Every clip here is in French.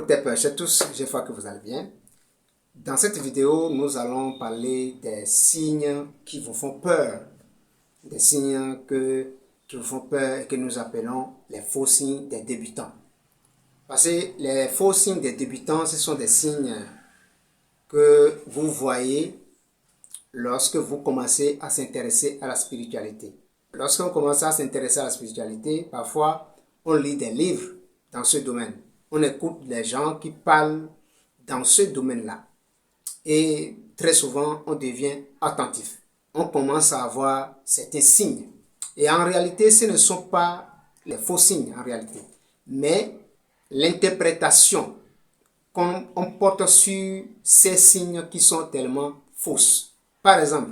Chers à tous, j'espère que vous allez bien. Dans cette vidéo, nous allons parler des signes qui vous font peur. Des signes qui vous font peur et que nous appelons les faux signes des débutants. Parce que les faux signes des débutants, ce sont des signes que vous voyez lorsque vous commencez à s'intéresser à la spiritualité. Lorsqu'on commence à s'intéresser à la spiritualité, parfois on lit des livres dans ce domaine. On écoute des gens qui parlent dans ce domaine-là. Et très souvent, on devient attentif. On commence à avoir certains signes. Et en réalité, ce ne sont pas les faux signes en réalité, mais l'interprétation qu'on porte sur ces signes qui sont tellement fausses. Par exemple,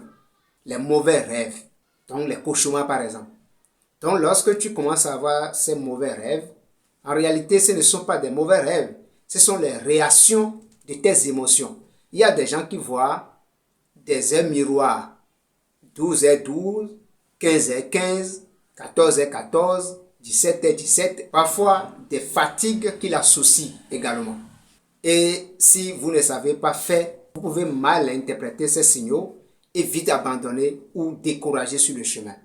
les mauvais rêves, donc les cauchemars par exemple. Donc lorsque tu commences à avoir ces mauvais rêves, en réalité ce ne sont pas des mauvais rêves, ce sont les réactions de tes émotions. Il y a des gens qui voient des heures miroirs, 12h12, 15h15, 14h14, 17h17, parfois des fatigues qui l'associent également. Et si vous ne savez pas faire, vous pouvez mal interpréter ces signaux et vite abandonner ou décourager sur le chemin.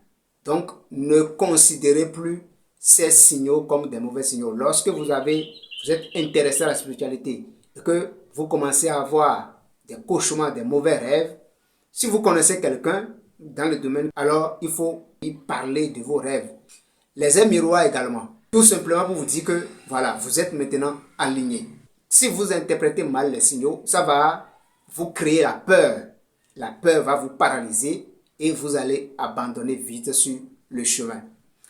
Donc, ne considérez plus ces signaux comme des mauvais signaux. Lorsque vous êtes intéressé à la spiritualité et que vous commencez à avoir des cauchemars, des mauvais rêves, si vous connaissez quelqu'un dans le domaine, alors il faut lui parler de vos rêves. Les heures miroirs également. Tout simplement pour vous dire que voilà, vous êtes maintenant aligné. Si vous interprétez mal les signaux, ça va vous créer la peur. La peur va vous paralyser et vous allez abandonner vite sur le chemin.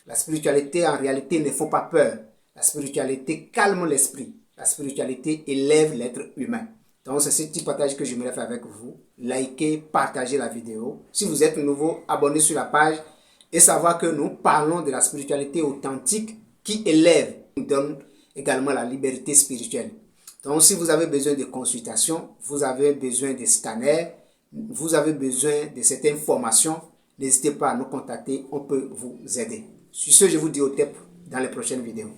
La spiritualité, en réalité, ne fait pas peur. La spiritualité calme l'esprit. La spiritualité élève l'être humain. Donc, c'est ce petit partage que j'aimerais faire avec vous. Likez, partagez la vidéo. Si vous êtes nouveau, abonnez sur la page et savoir que nous parlons de la spiritualité authentique qui élève, qui donne également la liberté spirituelle. Donc, si vous avez besoin de consultations, vous avez besoin de scanners, vous avez besoin de certaines formations, n'hésitez pas à nous contacter, on peut vous aider. Sur ce, je vous dis au top dans les prochaines vidéos.